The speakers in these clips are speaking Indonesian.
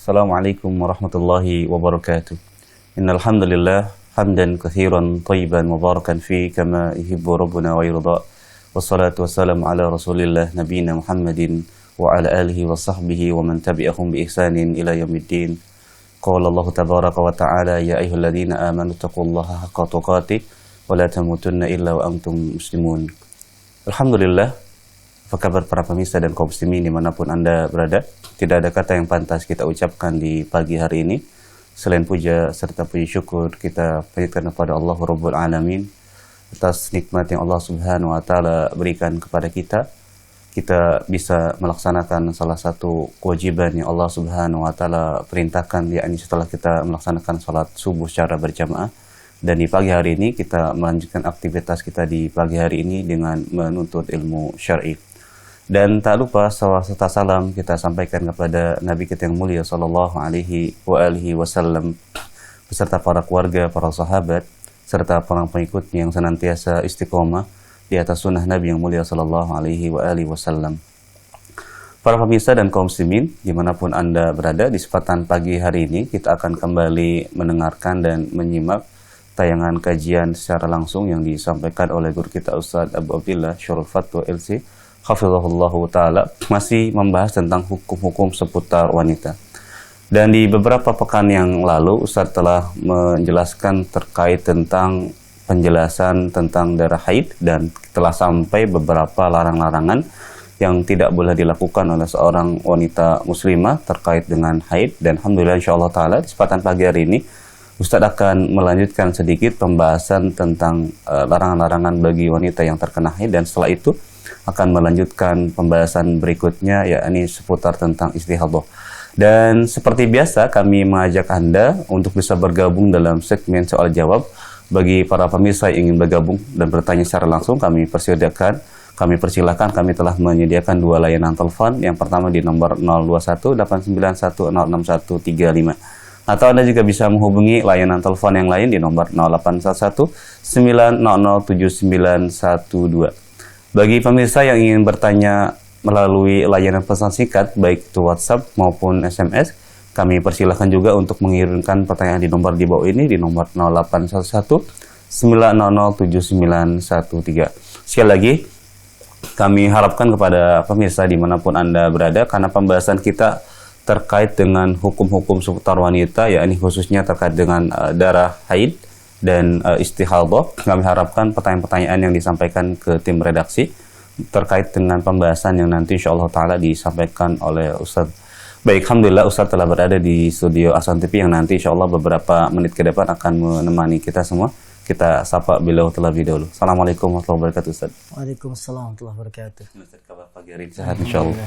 Assalamualaikum warahmatullahi wabarakatuh. Innal hamdalillah hamdan katsiran thayyiban mubarakan fi kama yuhibbu rabbuna wa yarda. Wassalatu wassalamu ala Rasulillah nabiyina Muhammadin wa ala alihi wa sahbihi wa man tabi'ahum bi ihsanin ila yaumiddin. Qala Allah tabaraka wa ta'ala ya ayyuhalladzina amanu taqullaha haqqa tuqatih wa la tamutunna illa wa antum muslimun. Alhamdulillah. Apa kabar para pemirsa dan kaum muslimin dimanapun Anda berada? Tidak ada kata yang pantas kita ucapkan di pagi hari ini selain puja serta puji syukur kita panjatkan kepada Allah Rabbul Alamin atas nikmat yang Allah Subhanahu wa taala berikan kepada kita. Kita bisa melaksanakan salah satu kewajiban yang Allah Subhanahu wa taala perintahkan, yakni setelah kita melaksanakan salat subuh secara berjamaah. Dan di pagi hari ini kita melanjutkan aktivitas kita di pagi hari ini dengan menuntut ilmu syar'i. Dan tak lupa salawat serta salam kita sampaikan kepada Nabi kita yang mulia sallallahu alaihi wasallam beserta para keluarga, para sahabat serta para pengikutnya yang senantiasa istiqomah di atas sunnah Nabi yang mulia sallallahu alaihi wasallam. Para pemirsa dan kaum muslimin dimanapun Anda berada, di kesempatan pagi hari ini kita akan kembali mendengarkan dan menyimak tayangan kajian secara langsung yang disampaikan oleh guru kita Ustaz Abu Abdillah Syarul Fatwa LC hafizahullahu ta'ala, masih membahas tentang hukum-hukum seputar wanita. Dan di beberapa pekan yang lalu Ustaz telah menjelaskan terkait tentang penjelasan tentang darah haid dan telah sampai beberapa larang-larangan yang tidak boleh dilakukan oleh seorang wanita muslimah terkait dengan haid. Dan alhamdulillah insyaallah ta'ala di kesempatan pagi hari ini Ustaz akan melanjutkan sedikit pembahasan tentang larangan-larangan bagi wanita yang terkena haid, dan setelah itu akan melanjutkan pembahasan berikutnya, yakni seputar tentang istihadah. Dan seperti biasa kami mengajak Anda untuk bisa bergabung dalam segmen soal jawab. Bagi para pemirsa yang ingin bergabung dan bertanya secara langsung, kami persilakan, kami telah menyediakan dua layanan telepon. Yang pertama di nomor 021891061135. Atau Anda juga bisa menghubungi layanan telepon yang lain di nomor 0811900912. Bagi pemirsa yang ingin bertanya melalui layanan pesan singkat, baik itu WhatsApp maupun SMS, kami persilahkan juga untuk mengirimkan pertanyaan di nomor di bawah ini, di nomor 0811900913. Sekali lagi, kami harapkan kepada pemirsa dimanapun Anda berada, karena pembahasan kita terkait dengan hukum-hukum seputar wanita, yakni khususnya terkait dengan darah haid dan istihadah. Kami harapkan pertanyaan-pertanyaan yang disampaikan ke tim redaksi terkait dengan pembahasan yang nanti insyaallah ta'ala disampaikan oleh Ustaz. Baik, alhamdulillah Ustaz telah berada di studio Ahsan TV yang nanti insyaallah beberapa menit ke depan akan menemani kita semua. Kita sapa beliau terlebih dahulu. Assalamualaikum warahmatullahi wabarakatuh Ustaz. Waalaikumsalam warahmatullahi wabarakatuh. Ustaz, kabar pagi hari ini sehat insyaallah.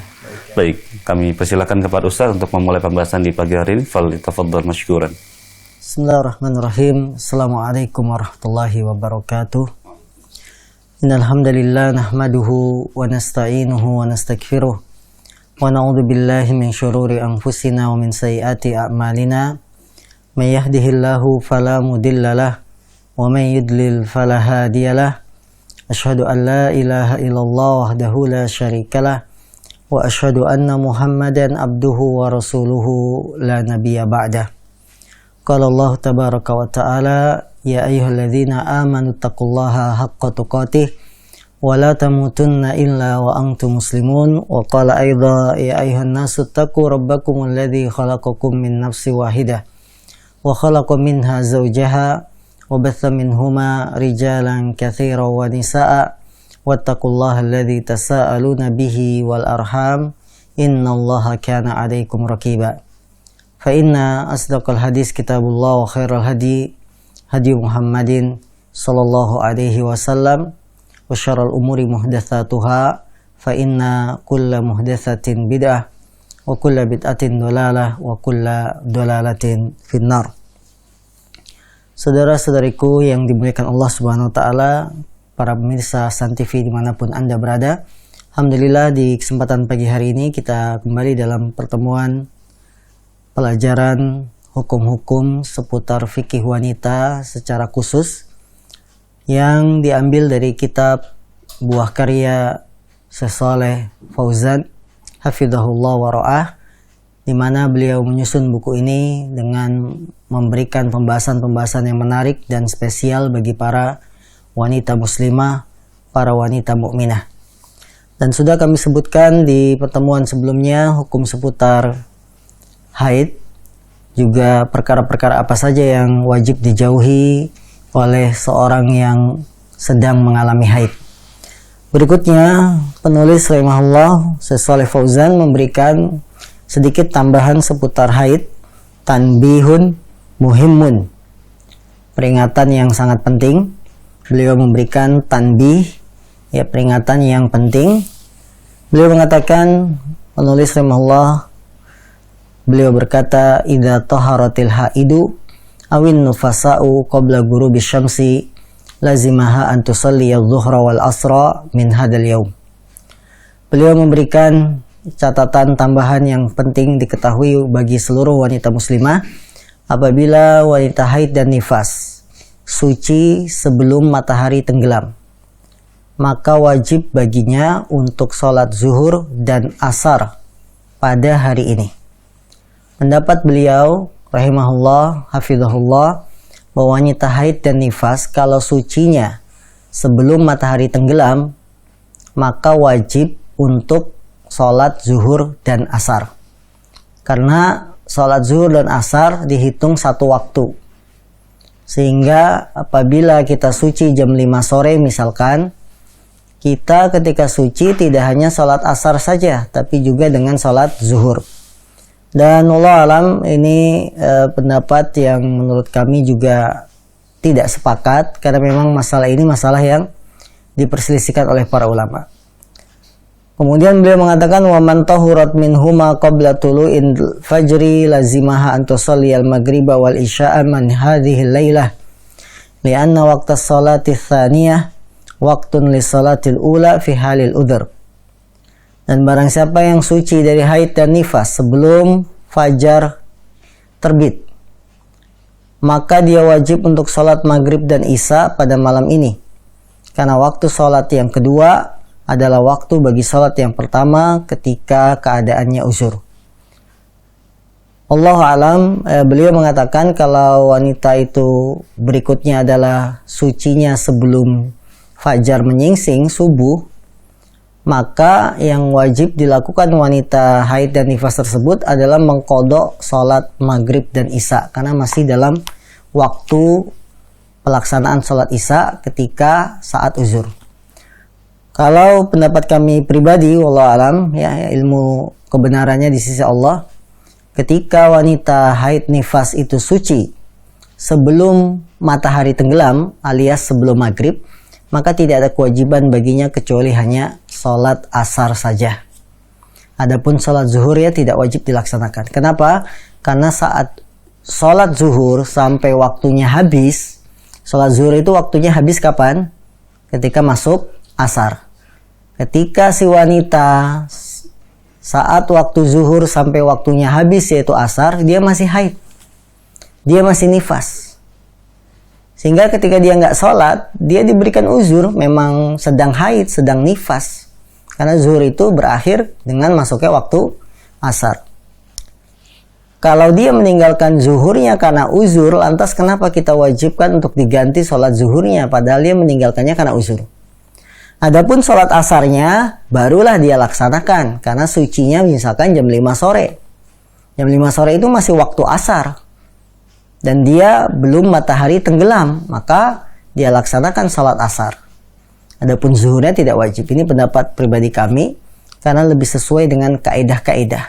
Baik, kami persilakan kepada Ustaz untuk memulai pembahasan di pagi hari ini. Fal tafadhal masykuran. Bismillahirrahmanirrahim. Assalamualaikum warahmatullahi wabarakatuh. Innal hamdalillah nahmaduhu wa nasta'inuhu wa nastaghfiruh wa na'udzu billahi min syururi anfusina wa min sayyiati a'malina. May yahdihillahu fala mudhillalah wa may yudlil fala hadiyalah. Asyhadu an la ilaha illallah wahdahu la syarikalah wa asyhadu anna Muhammadan abduhu wa rasuluhu la nabiyya ba'dah. Qala Allah tabaraka wa ta'ala ya ayyuhalladzina amanu taqullaha haqqa tuqatih wa la tamutunna illa wa antum muslimun. Wa qala aidha ya ayyuhan nasu taqu rabbakumul ladzi khalaqakum min nafsin wahidah wa khalaqa minha zawjaha wa batha minhuma rijalan katsiran wa nisaa wattaqullaha alladzi tasaaluna bihi wal arham innallaha kana 'alaikum raqiba. Fa inna asdaqal hadis kitabullah wa khairal hadi Muhammadin sallallahu alaihi wasallam wa syarrul umuri muhdatsatuha fa inna kulla muhdatsatin bid'ah wa kulla bid'atin dhalalah wa kulla dhalalatin finnar. Saudara-saudariku yang dimuliakan Allah Subhanahu wa taala, para pemirsa Ahsan TV dimanapun Anda berada, alhamdulillah di kesempatan pagi hari ini kita kembali dalam pertemuan pelajaran hukum-hukum seputar fikih wanita secara khusus yang diambil dari kitab buah karya Syekh Shalih Fauzan hafizahullah wa ra'ah di mana beliau menyusun buku ini dengan memberikan pembahasan-pembahasan yang menarik dan spesial bagi para wanita muslimah, para wanita mukminah. Dan sudah kami sebutkan di pertemuan sebelumnya hukum seputar haid, juga perkara-perkara apa saja yang wajib dijauhi oleh seorang yang sedang mengalami haid. Berikutnya, penulis rahimahullah Syekh Shalih Fauzan memberikan sedikit tambahan seputar haid, tanbihun muhimmun, peringatan yang sangat penting. Beliau memberikan tanbih, ya, peringatan yang penting. Beliau mengatakan, penulis rahimahullah, beliau berkata, idza taharatil haidu awin nufasa'u qabla ghurubi syamsi lazimaha an tusalli adh-dhuhra wal asra min hadzal yaum. Beliau memberikan catatan tambahan yang penting diketahui bagi seluruh wanita muslimah. Apabila wanita haid dan nifas suci sebelum matahari tenggelam, maka wajib baginya untuk sholat zuhur dan asar pada hari ini. Pendapat beliau rahimahullah, hafizahullah, bahwa wanita haid dan nifas kalau sucinya sebelum matahari tenggelam, maka wajib untuk sholat zuhur dan asar. Karena sholat zuhur dan asar dihitung satu waktu. Sehingga apabila kita suci jam 5 sore misalkan, kita ketika suci tidak hanya sholat asar saja, tapi juga dengan sholat zuhur. Dan wallahu alam, ini pendapat yang menurut kami juga tidak sepakat, karena memang masalah ini masalah yang diperselisihkan oleh para ulama. Kemudian beliau mengatakan, wa man tahurat minhuma qabla tulu'in fajri lazimaha an tusalli al-maghriba wal isya'a man hadhihi al-lailah li'anna waqta as-salati ats-tsaniyah waqtun lis-salatil ula fi halil udhr. Dan barang siapa yang suci dari haid dan nifas sebelum fajar terbit, maka dia wajib untuk sholat maghrib dan isya pada malam ini, karena waktu sholat yang kedua adalah waktu bagi sholat yang pertama ketika keadaannya uzur. Allahu alam, beliau mengatakan kalau wanita itu berikutnya adalah sucinya sebelum fajar menyingsing subuh, maka yang wajib dilakukan wanita haid dan nifas tersebut adalah mengqadha sholat maghrib dan isya, karena masih dalam waktu pelaksanaan sholat isya ketika saat uzur. Kalau pendapat kami pribadi, wallahu alam, ya, ilmu kebenarannya di sisi Allah, ketika wanita haid nifas itu suci sebelum matahari tenggelam alias sebelum maghrib, maka tidak ada kewajiban baginya kecuali hanya sholat asar saja. Adapun sholat zuhur ya tidak wajib dilaksanakan. Kenapa? Karena saat sholat zuhur sampai waktunya habis, sholat zuhur itu waktunya habis kapan? Ketika masuk asar. Ketika si wanita saat waktu zuhur sampai waktunya habis yaitu asar, dia masih haid, dia masih nifas. Sehingga ketika dia nggak sholat, dia diberikan uzur, memang sedang haid, sedang nifas. Karena zuhur itu berakhir dengan masuknya waktu asar. Kalau dia meninggalkan zuhurnya karena uzur, lantas kenapa kita wajibkan untuk diganti sholat zuhurnya, padahal dia meninggalkannya karena uzur? Adapun sholat asarnya barulah dia laksanakan, karena sucinya misalkan jam 5 sore. Jam 5 sore itu masih waktu asar. Dan dia belum matahari tenggelam, maka dia laksanakan sholat asar. Adapun zuhurnya tidak wajib. Ini pendapat pribadi kami, karena lebih sesuai dengan kaidah-kaidah.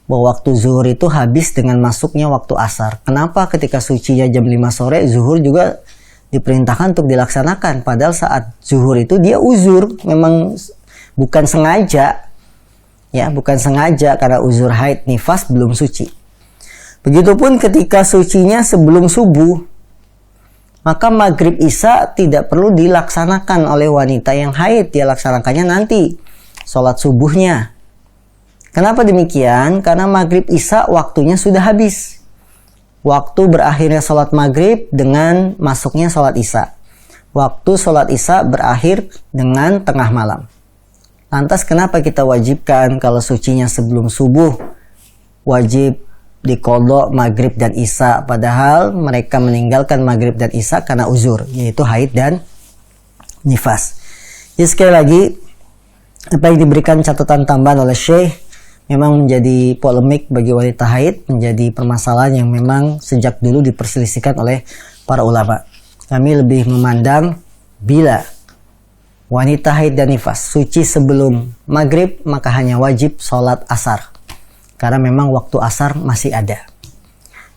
Bahwa waktu zuhur itu habis dengan masuknya waktu asar. Kenapa ketika sucinya jam 5 sore, zuhur juga diperintahkan untuk dilaksanakan, padahal saat zuhur itu dia uzur, memang bukan sengaja, ya, bukan sengaja karena uzur haid nifas belum suci. Begitupun ketika sucinya sebelum subuh, maka maghrib isya tidak perlu dilaksanakan oleh wanita yang haid, dia laksanakannya nanti sholat subuhnya. Kenapa demikian? Karena maghrib isya waktunya sudah habis. Waktu berakhirnya sholat maghrib dengan masuknya sholat isya. Waktu sholat isya berakhir dengan tengah malam. Lantas kenapa kita wajibkan kalau sucinya sebelum subuh wajib diqadha maghrib dan isya, padahal mereka meninggalkan maghrib dan isya karena uzur, yaitu haid dan nifas. Jadi sekali lagi, apa yang diberikan catatan tambahan oleh Syekh memang menjadi polemik bagi wanita haid, menjadi permasalahan yang memang sejak dulu diperselisihkan oleh para ulama. Kami lebih memandang bila wanita haid dan nifas suci sebelum maghrib, maka hanya wajib sholat asar, karena memang waktu asar masih ada.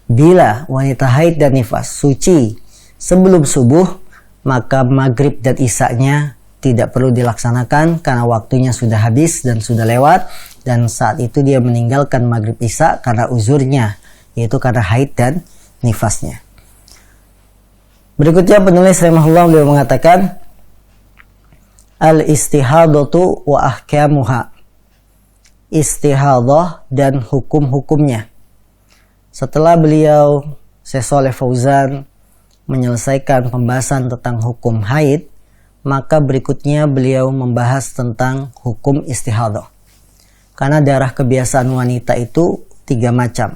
Bila wanita haid dan nifas suci sebelum subuh, maka maghrib dan isya-nya tidak perlu dilaksanakan karena waktunya sudah habis dan sudah lewat, dan saat itu dia meninggalkan maghrib isya karena uzurnya, yaitu karena haid dan nifasnya. Berikutnya penulis rahimahullah beliau mengatakan al-istihadatu wa ahkamuha, istihadah dan hukum-hukumnya. Setelah beliau Syekh Shalih Fauzan menyelesaikan pembahasan tentang hukum haid, maka berikutnya beliau membahas tentang hukum istihadah. Karena darah kebiasaan wanita itu 3 macam.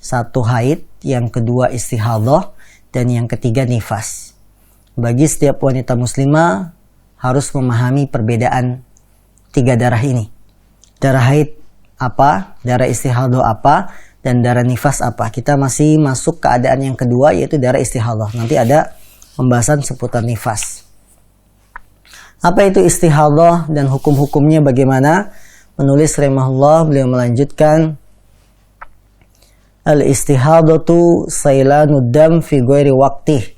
1 haid, yang kedua istihadah, dan yang ketiga nifas. Bagi setiap wanita muslimah harus memahami perbedaan 3 darah ini. Darah haid apa, darah istihadah apa, dan darah nifas apa. Kita masih masuk keadaan yang kedua, yaitu darah istihadah. Nanti ada pembahasan seputar nifas. Apa itu istihadah dan hukum-hukumnya bagaimana? Menulis rahimahullah beliau melanjutkan, al-istihadatu sailanud dam fi ghairi waqtih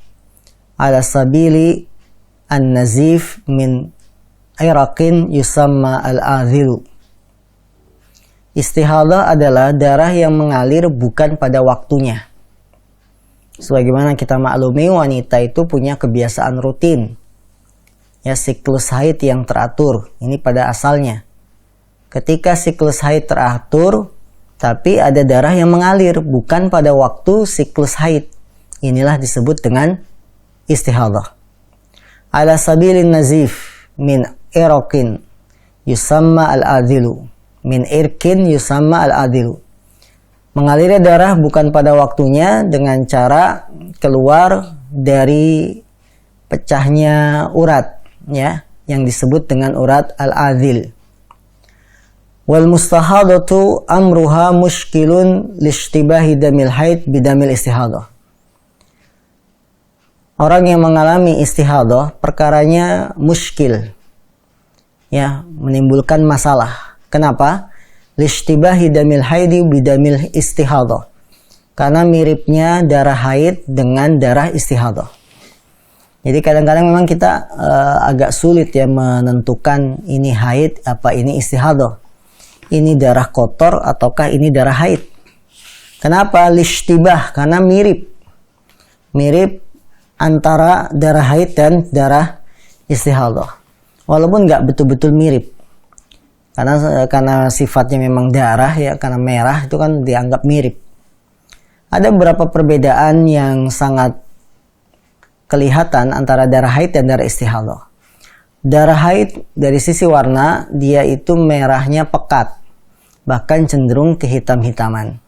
ala sabili an-nazif min iraqin yusamma al-adhilu. Istihadah adalah darah yang mengalir bukan pada waktunya. Sebagaimana kita maklumi, wanita itu punya kebiasaan rutin, ya, siklus haid yang teratur. Ini pada asalnya. Ketika siklus haid teratur, tapi ada darah yang mengalir bukan pada waktu siklus haid, inilah disebut dengan istihadah. Ala sabilin nazif min irqin yusamma al-adilu, min irqin yusamma al-adilu. Mengalirnya darah bukan pada waktunya dengan cara keluar dari pecahnya urat, ya, yang disebut dengan urat al-adil. Wal mustahadatu amruha mushkilun lishtibahi damil haid bidamil istihadah. Orang yang mengalami istihadah perkaranya muskil, ya, menimbulkan masalah. Kenapa? Lishtibahi damil haidi bidamil istihadah. Karena miripnya darah haid dengan darah istihadah. Jadi kadang-kadang memang kita agak sulit ya menentukan ini haid apa ini istihadah. Ini darah kotor ataukah ini darah haid. Kenapa? Lishtibah, karena mirip antara darah haid dan darah istihadah. Walaupun nggak betul-betul mirip, karena sifatnya memang darah, ya, karena merah itu kan dianggap mirip. Ada beberapa perbedaan yang sangat kelihatan antara darah haid dan darah istihadah. Darah haid dari sisi warna dia itu merahnya pekat, bahkan cenderung kehitam-hitaman.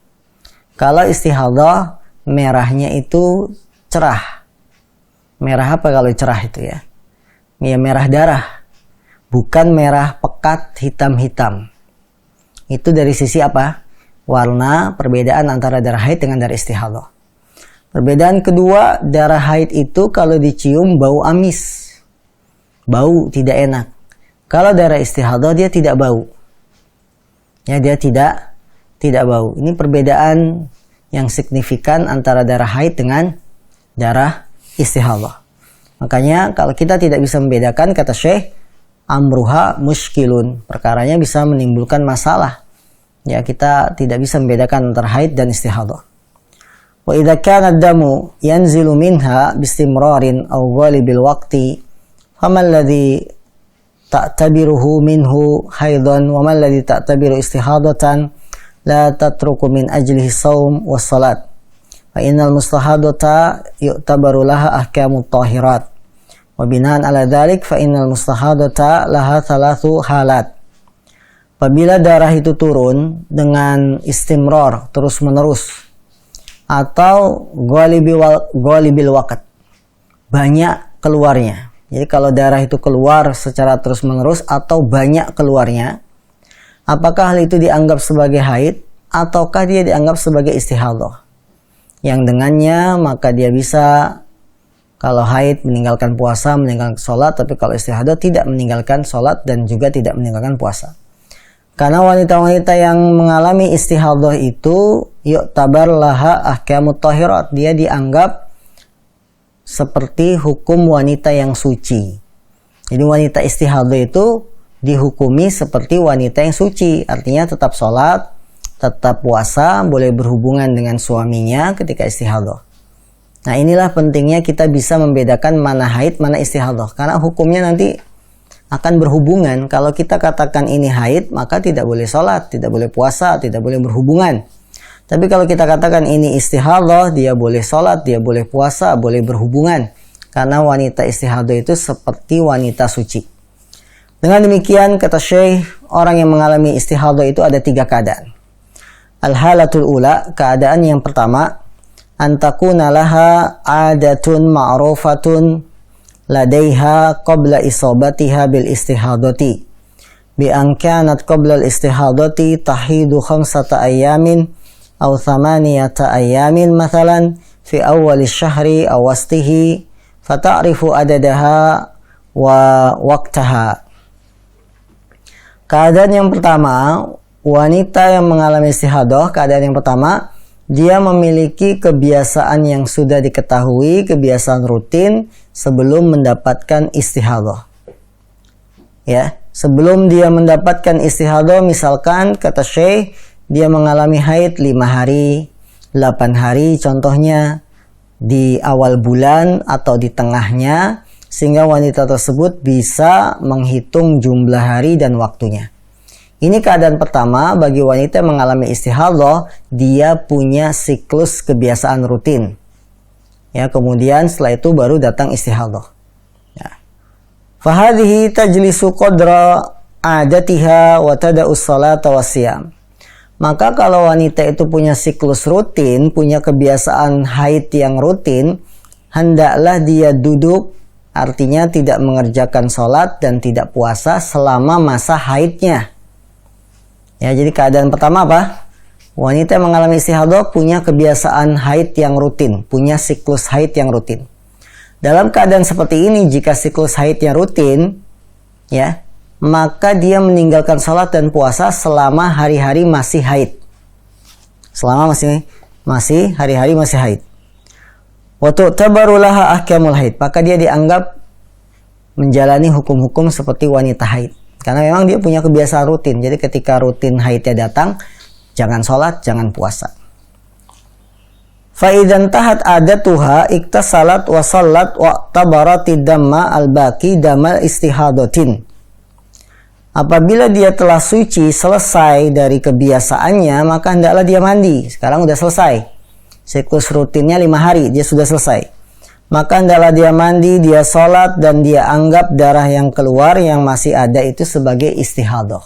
Kalau istihadah merahnya itu cerah. Merah apa kalau cerah itu ya? Ya merah darah, bukan merah pekat hitam-hitam. Itu dari sisi apa? Warna, perbedaan antara darah haid dengan darah istihadah. Perbedaan kedua, darah haid itu kalau dicium bau amis. Bau tidak enak. Kalau darah istihadah dia tidak bau. Ya, dia tidak bau. Ini perbedaan yang signifikan antara darah haid dengan darah istihadah. Makanya kalau kita tidak bisa membedakan, kata Syekh, amruha muskilun. Perkaranya bisa menimbulkan masalah. Ya, kita tidak bisa membedakan antara haid dan istihadah. Wa idza kana ad-damu yanzilu minha bistimrarin aw ghalibil waqti فما الذي تعتبره منه حيضا وما الذي تعتبر استحاضة لا تترك من أجله الصوم والصلاة فإن المستحاضة يعتبر لها أحكام الطاهرات وبناء على ذلك فإن المستحاضة لها 3 حالات Apabila darah itu turun dengan istimror, terus menerus, atau ghalibil waqt, banyak keluarnya. Jadi kalau darah itu keluar secara terus menerus atau banyak keluarnya, apakah hal itu dianggap sebagai haid ataukah dia dianggap sebagai istihadah? Yang dengannya maka dia bisa, kalau haid meninggalkan puasa, meninggalkan sholat, tapi kalau istihadah tidak meninggalkan sholat dan juga tidak meninggalkan puasa. Karena wanita-wanita yang mengalami istihadah itu yu'tabar laha ahkamut tahirat, dia dianggap seperti hukum wanita yang suci. Jadi wanita istihadah itu dihukumi seperti wanita yang suci, artinya tetap sholat, tetap puasa, boleh berhubungan dengan suaminya ketika istihadah. Nah, inilah pentingnya kita bisa membedakan mana haid, mana istihadah, karena hukumnya nanti akan berhubungan. Kalau kita katakan ini haid, maka tidak boleh sholat, tidak boleh puasa, tidak boleh berhubungan. Tapi kalau kita katakan ini istihadah, dia boleh sholat, dia boleh puasa, boleh berhubungan. Karena wanita istihadah itu seperti wanita suci. Dengan demikian, kata Syekh, orang yang mengalami istihadah itu ada 3 keadaan. Al-halatul ula, keadaan yang pertama, antakuna laha adatun ma'rufatun ladaiha qabla isabatiha bil istihadati bi an kanat qabla al istihadati tahidu 5 ayamin aw 8 ayamin mathalan fi awal syahri aw wastihi fata'rifu adadaha wa waqtaha. Keadaan yang pertama, wanita yang mengalami istihadah, keadaan yang pertama, dia memiliki kebiasaan yang sudah diketahui, kebiasaan rutin sebelum mendapatkan istihadah. Ya, sebelum dia mendapatkan istihadah, misalkan kata Syekh, dia mengalami haid 5 hari, 8 hari contohnya di awal bulan atau di tengahnya, sehingga wanita tersebut bisa menghitung jumlah hari dan waktunya. Ini keadaan pertama bagi wanita yang mengalami istihadah, dia punya siklus kebiasaan rutin. Ya, kemudian setelah itu baru datang istihadah. Ya. Fahadhihi tajlisu qadra adatiha wa tada'us salata wasyam. Maka kalau wanita itu punya siklus rutin, punya kebiasaan haid yang rutin, hendaklah dia duduk, artinya tidak mengerjakan sholat dan tidak puasa selama masa haidnya. Ya, jadi keadaan pertama apa? Wanita yang mengalami istihadah punya kebiasaan haid yang rutin, punya siklus haid yang rutin. Dalam keadaan seperti ini, jika siklus haidnya rutin, ya, maka dia meninggalkan sholat dan puasa selama hari-hari masih haid. Selama masih hari-hari masih haid. Wa tu'tabaru laha ahkamul haid, maka dia dianggap menjalani hukum-hukum seperti wanita haid. Karena memang dia punya kebiasaan rutin. Jadi ketika rutin haidnya datang, jangan sholat, jangan puasa. Fa'idan tahat adatuha iktasalat wa salat wa tabarati damma al-baqi damma istihadatin. Apabila dia telah suci, selesai dari kebiasaannya, maka hendaklah dia mandi. Sekarang udah selesai. Siklus rutinnya 5 hari, dia sudah selesai. Maka hendaklah dia mandi, dia sholat, dan dia anggap darah yang keluar yang masih ada itu sebagai istihadah.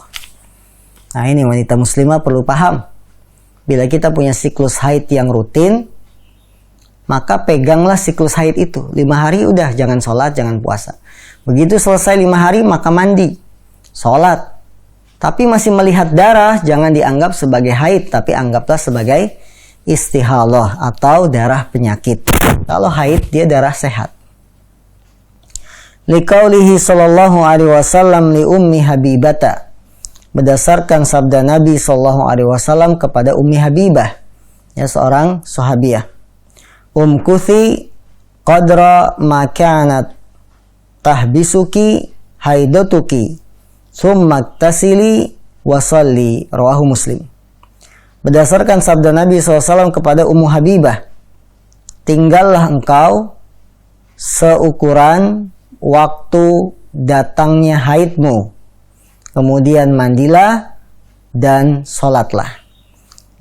Nah, ini wanita muslimah perlu paham. Bila kita punya siklus haid yang rutin, maka peganglah siklus haid itu. 5 hari udah, jangan sholat, jangan puasa. Begitu selesai 5 hari, maka mandi, sholat. Tapi masih melihat darah, jangan dianggap sebagai haid, tapi anggaplah sebagai istihadah atau darah penyakit. Kalau haid, dia darah sehat. Liqaulihi sallallahu alaihi wasallam li ummi Habibata. Berdasarkan sabda Nabi sallallahu alaihi wasallam kepada Ummi Habibah, ya, seorang sahabiah. Umkuthi qadra ma kanat tahbisuki haidatuki summa tasili wa salli, rawahu Muslim. Berdasarkan sabda Nabi SAW kepada Ummu Habibah, tinggallah engkau seukuran waktu datangnya haidmu, kemudian mandilah dan sholatlah.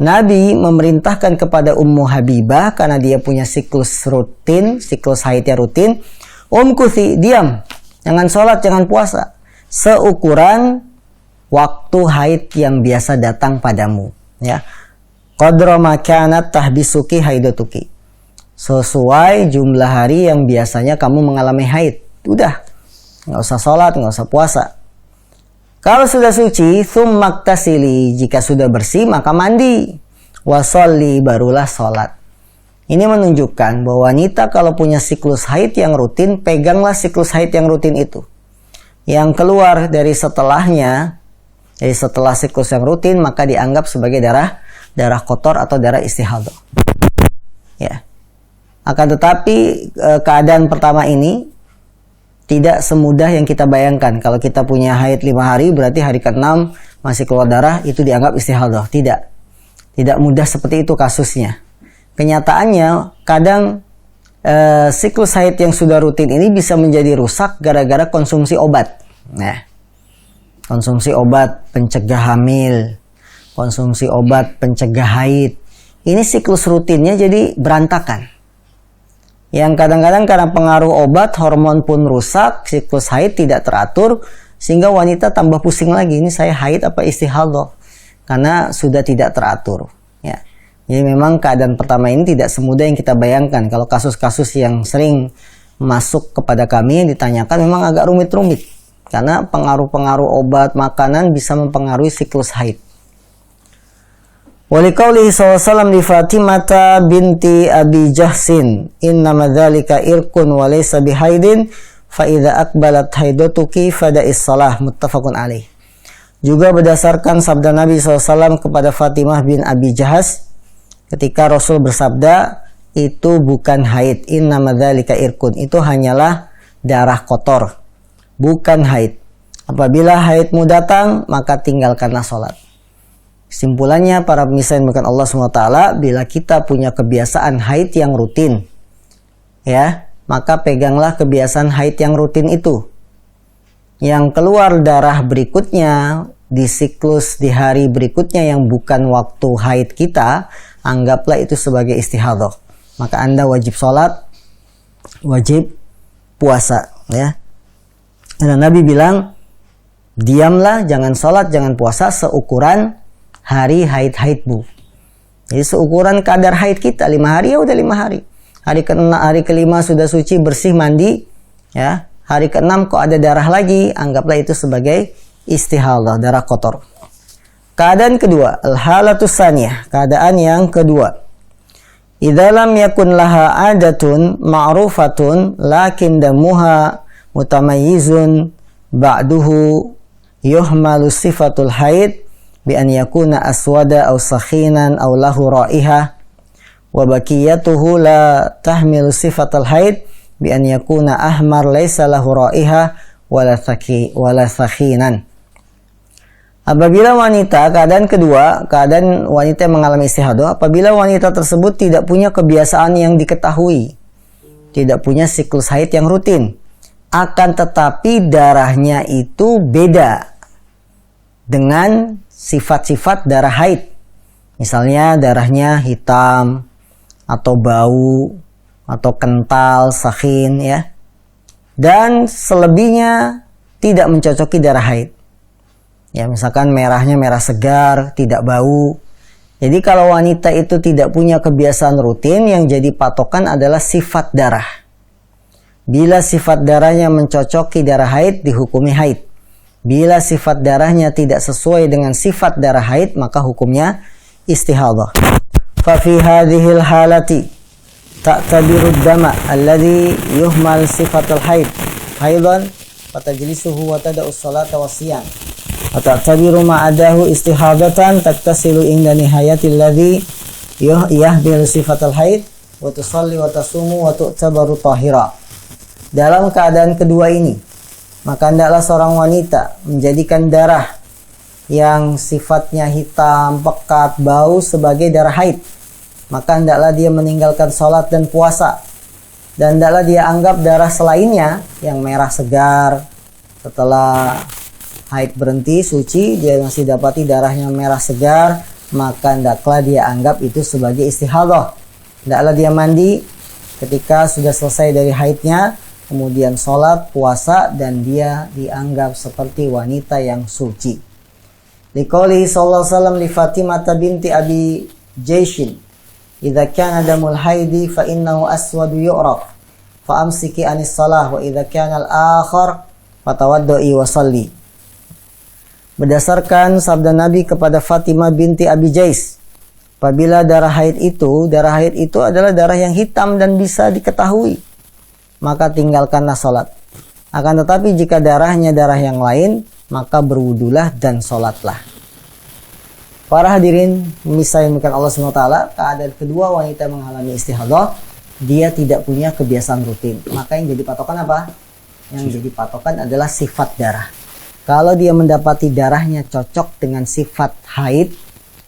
Nabi memerintahkan kepada Ummu Habibah, karena dia punya siklus rutin, siklus haidnya rutin, umkuthi, diam, jangan sholat, jangan puasa, seukuran waktu haid yang biasa datang padamu, ya. Qadra ma kanat tahbisuki haidatuki, sesuai jumlah hari yang biasanya kamu mengalami haid. Udah, nggak usah sholat, nggak usah puasa. Kalau sudah suci, tsummaktasili, jika sudah bersih maka mandi. Wasolli, barulah sholat. Ini menunjukkan bahwa wanita kalau punya siklus haid yang rutin, peganglah siklus haid yang rutin itu. Yang keluar dari setelahnya, jadi setelah siklus yang rutin, maka dianggap sebagai darah kotor atau darah istihadah. Ya. Akan tetapi keadaan pertama ini tidak semudah yang kita bayangkan. Kalau kita punya haid 5 hari, berarti hari ke-6 masih keluar darah, itu dianggap istihadah. Tidak mudah seperti itu kasusnya. Kenyataannya, kadang siklus haid yang sudah rutin ini bisa menjadi rusak gara-gara konsumsi obat. Nah, konsumsi obat pencegah hamil, konsumsi obat pencegah haid. Ini siklus rutinnya jadi berantakan. Yang kadang-kadang karena pengaruh obat, hormon pun rusak, siklus haid tidak teratur, sehingga wanita tambah pusing lagi. Ini saya haid apa istihadah? Karena sudah tidak teratur. Ya. Jadi memang keadaan pertama ini tidak semudah yang kita bayangkan. Kalau kasus-kasus yang sering masuk kepada kami yang ditanyakan memang agak rumit-rumit. Karena pengaruh-pengaruh obat, makanan bisa mempengaruhi siklus haid. Waliqaulihi sallallahu li Fatimata binti Abi Jahsin, innama dzalika irqun wa laysa bihaidin, fa idza aqbalat haidatuki fada'is shalah, muttafaqun alaih. Juga berdasarkan sabda Nabi SAW kepada Fatimah bin Abi Jahas, ketika Rasul bersabda, itu bukan haid, innama dzalika irqun, itu hanyalah darah kotor, bukan haid. Apabila haidmu datang, maka tinggalkanlah sholat. Kesimpulannya, para pemirsa yang dimuliakan Allah SWT, bila kita punya kebiasaan haid yang rutin, ya, maka peganglah kebiasaan haid yang rutin itu. Yang keluar darah berikutnya, di siklus di hari berikutnya yang bukan waktu haid kita, anggaplah itu sebagai istihadah. Maka Anda wajib sholat, wajib puasa, ya. Dan Nabi bilang, diamlah, jangan sholat, jangan puasa seukuran hari haid-haidmu. Jadi seukuran kadar haid kita, 5 hari ya udah 5 hari. Hari ke-5 sudah suci, bersih, mandi, ya. Hari ke-6 kok ada darah lagi, anggaplah itu sebagai istihadah, darah kotor. Keadaan kedua, al-halatus tsaniyah, keadaan yang kedua. Idza lam yakun laha adatun ma'rufatun lakin damuha mutamayyizun ba'duhu yuhmalu sifatul haid bi an yakuna aswada aw sakhinan aw lahu ra'iha wa baqiyatuhu la tahmilu sifatal haid bi an yakuna ahmar laysa lahu ra'iha wala sakhinan. Apabila wanita, keadaan kedua, keadaan wanita yang mengalami istihadah, apabila wanita tersebut tidak punya kebiasaan yang diketahui, tidak punya siklus haid yang rutin, akan tetapi darahnya itu beda dengan sifat-sifat darah haid. Misalnya darahnya hitam, atau bau, atau kental, sakhin, ya. Dan selebihnya tidak mencocoki darah haid. Ya, misalkan merahnya merah segar, tidak bau. Jadi kalau wanita itu tidak punya kebiasaan rutin, yang jadi patokan adalah sifat darah. Bila sifat darahnya mencocoki darah haid, dihukumi haid. Bila sifat darahnya tidak sesuai dengan sifat darah haid, maka hukumnya istihadah. Fa fi hadhil halati ta'tabiru dama alladhi yuhmal sifatul haid haidan fatajlisuhu wa tada'us salata wasiyam. Ata'tabiru ma'adahu istihadatan taktasilu inda nihayatil ladhi yahbilu sifatul haid wa tusalli wa tasumu wa tu'tabaru tahira. Dalam keadaan kedua ini, maka hendaklah seorang wanita menjadikan darah yang sifatnya hitam, pekat, bau sebagai darah haid. Maka hendaklah dia meninggalkan sholat dan puasa. Dan hendaklah dia anggap darah selainnya yang merah segar, setelah haid berhenti, suci, dia masih dapati darahnya merah segar, maka hendaklah dia anggap itu sebagai istihadah. Hendaklah dia mandi ketika sudah selesai dari haidnya, kemudian sholat, puasa, dan dia dianggap seperti wanita yang suci. Liqaulihi sallallahu alaihi wasallam li Fatimah binti Abi Jaishin, "Idza kana damul haidi fa innahu aswadu yu'raf, fa amsiki anis salah wa idza kana al-akhar fatawaddai wa salli." Berdasarkan sabda Nabi kepada Fatimah binti Abi Jais, apabila darah haid itu adalah darah yang hitam dan bisa diketahui, maka tinggalkanlah salat. Akan tetapi jika darahnya darah yang lain, maka berwudulah dan salatlah. Para hadirin misalkan Allah SWT, keadaan kedua wanita mengalami istihadah, dia tidak punya kebiasaan rutin. Maka yang jadi patokan apa? Yang jadi patokan adalah sifat darah. Kalau dia mendapati darahnya cocok dengan sifat haid,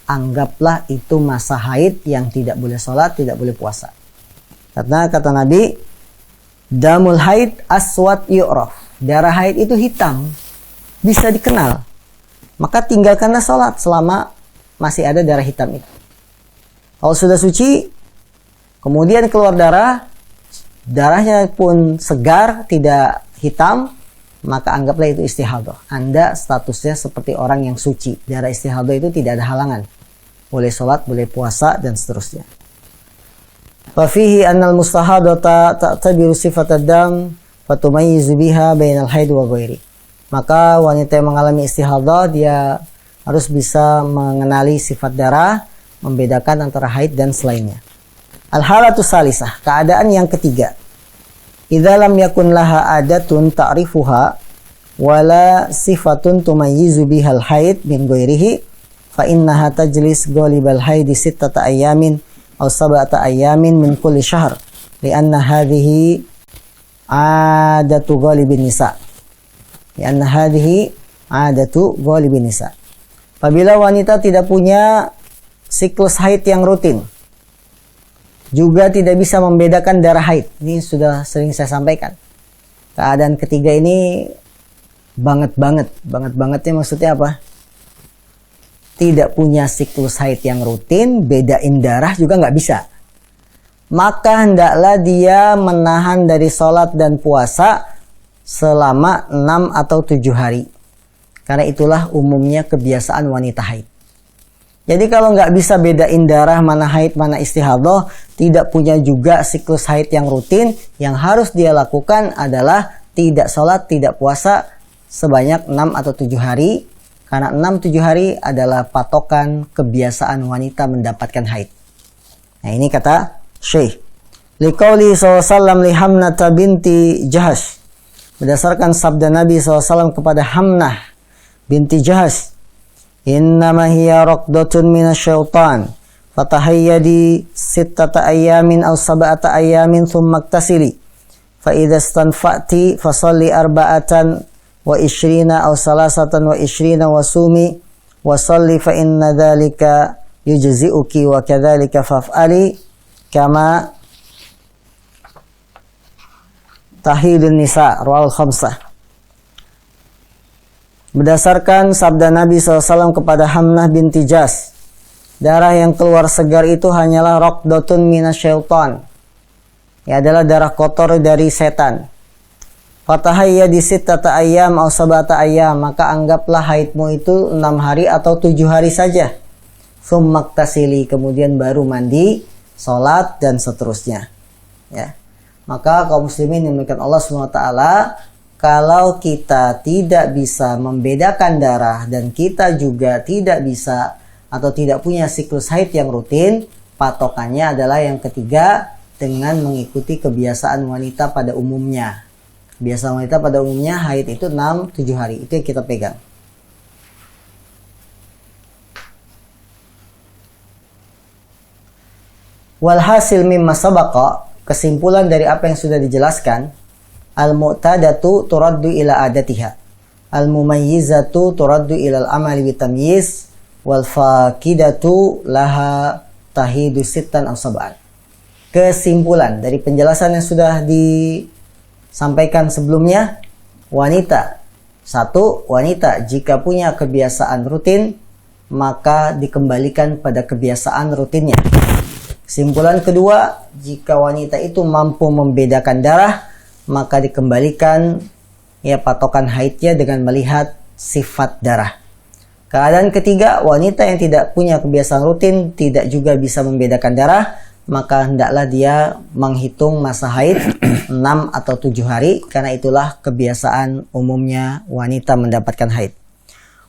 anggaplah itu masa haid yang tidak boleh sholat, tidak boleh puasa. Karena kata Nabi, damul haid aswad yu'raf. Darah haid itu hitam, bisa dikenal. Maka tinggalkanlah sholat selama masih ada darah hitam itu. Kalau sudah suci, kemudian keluar darah, darahnya pun segar, tidak hitam, maka anggaplah itu istihadah. Anda statusnya seperti orang yang suci. Darah istihadah itu tidak ada halangan. Boleh sholat, boleh puasa, dan seterusnya. Fafihi annal mustahadata ta'tabiru sifat ad-dam fatumayyizu biha bainal haid wa ghairi. Maka wanita yang mengalami istihadah dia harus bisa mengenali sifat darah, membedakan antara haid dan selainnya. Al-halatu salisah, keadaan yang ketiga. Idza lam yakun laha adatun ta'rifuha wala sifatun tumayyizu bihal haid min ghairihi fa innaha tajlis ghalibal haid sittata ayamin aw sab'ata ayamin min kulli syahr li'anna hadhihi adatu ghalibin nisa. Li'anna hadhihi adatu ghalibin nisa. Apabila wanita tidak punya siklus haid yang rutin, juga tidak bisa membedakan darah haid. Ini sudah sering saya sampaikan. Keadaan ketiga ini bangetnya maksudnya apa? Tidak punya siklus haid yang rutin, bedain darah juga nggak bisa. Maka hendaklah dia menahan dari sholat dan puasa selama 6 atau 7 hari. Karena itulah umumnya kebiasaan wanita haid. Jadi kalau nggak bisa bedain darah mana haid, mana istihadah, tidak punya juga siklus haid yang rutin, yang harus dia lakukan adalah tidak sholat, tidak puasa sebanyak 6 atau 7 hari. Karena 6-7 hari adalah patokan kebiasaan wanita mendapatkan haid. Nah ini kata Syekh. Liqauli SAW li Hamnata binti Jahash. Berdasarkan sabda Nabi SAW kepada Hamnah binti Jahash. Innama hiya raqdatun minasyaitan. Fatahayyadi sittata ayamin aw sab'ata ayamin thumma iktasili. Fa idza stanfa'ti fasalli arba'atan wa ishrina aw salasatan wa ishrina wa sumi wa salli fa inna dhalika yujzi'uki wa kadzalika faf'ali kama tahidun nisa rawal khamsah. Berdasarkan sabda Nabi SAW kepada Hamnah binti Jas, darah yang keluar segar itu hanyalah raqdatun minasyaitan, ya adalah darah kotor dari setan. Fatahayya di sittata ayyam aw sab'ata ayyam, maka anggaplah haidmu itu 6 hari atau 7 hari saja. Tsummaktasili, kemudian baru mandi, salat dan seterusnya. Ya. Maka kaum muslimin yang dimuliakan Allah SWT, kalau kita tidak bisa membedakan darah dan kita juga tidak bisa atau tidak punya siklus haid yang rutin, patokannya adalah yang ketiga, dengan mengikuti kebiasaan wanita pada umumnya. Biasa wanita pada umumnya haid itu 6-7 hari. Itu yang kita pegang. Walhasil mimma sabaqa, kesimpulan dari apa yang sudah dijelaskan, al-mu'tadatu turaddu ila adatiha, al-mumayyizatu turaddu ila al-amali bitamyiz, wal faqidatu laha tahidu sittan aw sab'an. Kesimpulan dari penjelasan yang sudah disampaikan sebelumnya, wanita jika punya kebiasaan rutin, maka dikembalikan pada kebiasaan rutinnya. Kesimpulan kedua, jika wanita itu mampu membedakan darah, maka dikembalikan patokan haidnya dengan melihat sifat darah. Keadaan ketiga, wanita yang tidak punya kebiasaan rutin, tidak juga bisa membedakan darah, maka hendaklah dia menghitung masa haid 6 atau 7 hari, karena itulah kebiasaan umumnya wanita mendapatkan haid.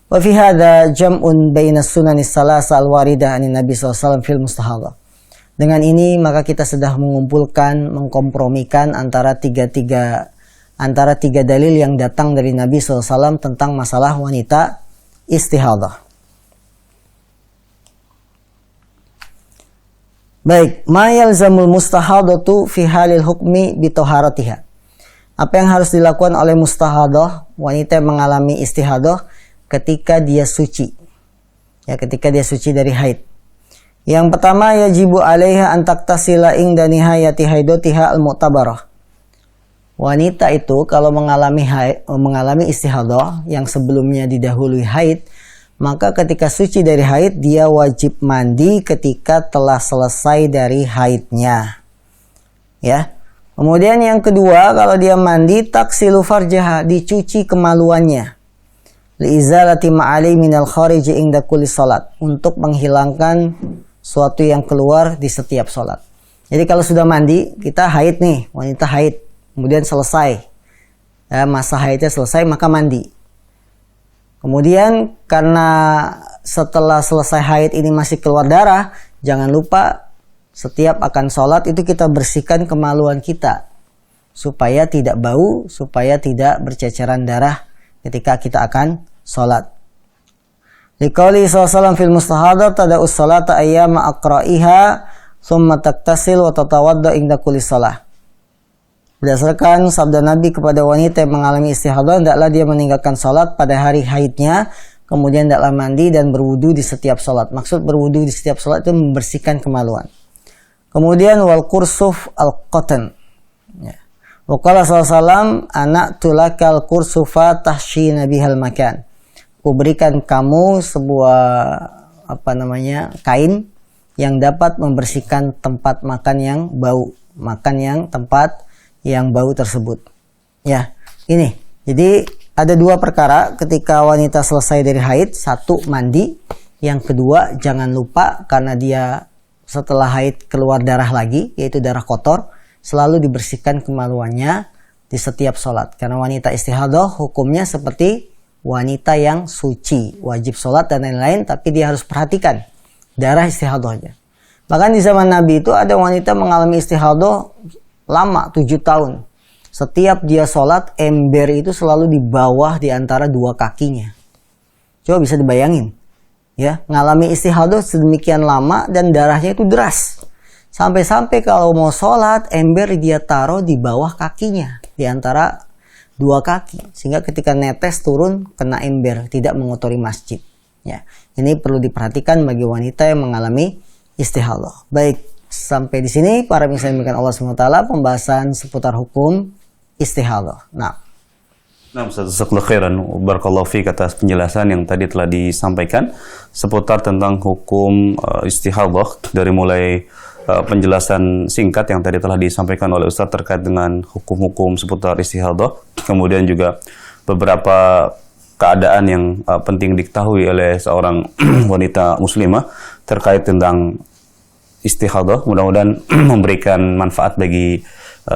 Wa fi hadza jam'un baina sunanis salasa al-waridah anin Nabi SAW fil mustahadah. Dengan ini maka kita sudah mengumpulkan, mengkompromikan antara tiga dalil yang datang dari Nabi SAW tentang masalah wanita istihadah. Baik, ma yalzamul mustahadatu fi halil hukmi bi taharatiha. Apa yang harus dilakukan oleh mustahadah, wanita yang mengalami istihadah ketika dia suci? Ya, ketika dia suci dari haid. Yang pertama, yajibu 'alaiha an taktasila inda nihayati haidatiha al-mu'tabarah. Wanita itu kalau mengalami istihadah yang sebelumnya didahului haid, maka ketika suci dari haid dia wajib mandi ketika telah selesai dari haidnya. Ya. Kemudian yang kedua, kalau dia mandi taksilu farjaha, dicuci kemaluannya. Liizalati ma'ali minal khariji inda kulli salat, untuk menghilangkan suatu yang keluar di setiap salat. Jadi kalau sudah mandi, kita haid nih, wanita haid. Kemudian selesai, ya, masa haidnya selesai, maka mandi. Kemudian karena setelah selesai haid ini masih keluar darah, jangan lupa setiap akan sholat itu kita bersihkan kemaluan kita, supaya tidak bau, supaya tidak berceceran darah ketika kita akan sholat. Liqauli sallallahu fil mustahadah tada'us sholata ayyama aqra'iha thumma taktasil wa tatawadda inda kulli shalah. Berdasarkan sabda Nabi kepada wanita yang mengalami istihadah, hendaklah dia meninggalkan salat pada hari haidnya, kemudian hendaklah mandi dan berwudu di setiap salat. Maksud berwudu di setiap salat itu membersihkan kemaluan. Kemudian wal kursuf al qatan. Ya. Wa qala sallallahu anak tulakal kursufa tahshina bihal makan. Kuberikan kamu sebuah kain yang dapat membersihkan tempat makan yang bau, tempat yang bau tersebut. Ya, ini. Jadi ada dua perkara ketika wanita selesai dari haid. Satu, mandi. Yang kedua, jangan lupa karena dia setelah haid keluar darah lagi, yaitu darah kotor, selalu dibersihkan kemaluannya di setiap sholat. Karena wanita istihadah hukumnya seperti wanita yang suci, wajib sholat dan lain-lain, tapi dia harus perhatikan darah istihadahnya. Bahkan di zaman Nabi itu ada wanita mengalami istihadah lama, 7 tahun. Setiap dia sholat, ember itu selalu di bawah di antara dua kakinya. Coba bisa dibayangin. Ya, ngalami istihadah sedemikian lama dan darahnya itu deras. Sampai-sampai kalau mau sholat, ember dia taruh di bawah kakinya. Di antara dua kaki. Sehingga ketika netes turun, kena ember. Tidak mengotori masjid. Ya, ini perlu diperhatikan bagi wanita yang mengalami istihadah. Baik. Sampai di sini para pemirsa yang dimuliakan Allah SWT, pembahasan seputar hukum istihadah. Nah, Jazakallahu khairan, barakallahu fiik atas penjelasan yang tadi telah disampaikan seputar tentang hukum istihadah, dari mulai penjelasan singkat yang tadi telah disampaikan oleh Ustaz terkait dengan hukum-hukum seputar istihadah, kemudian juga beberapa keadaan yang penting diketahui oleh seorang wanita muslimah terkait tentang istihadah. Mudah-mudahan memberikan manfaat bagi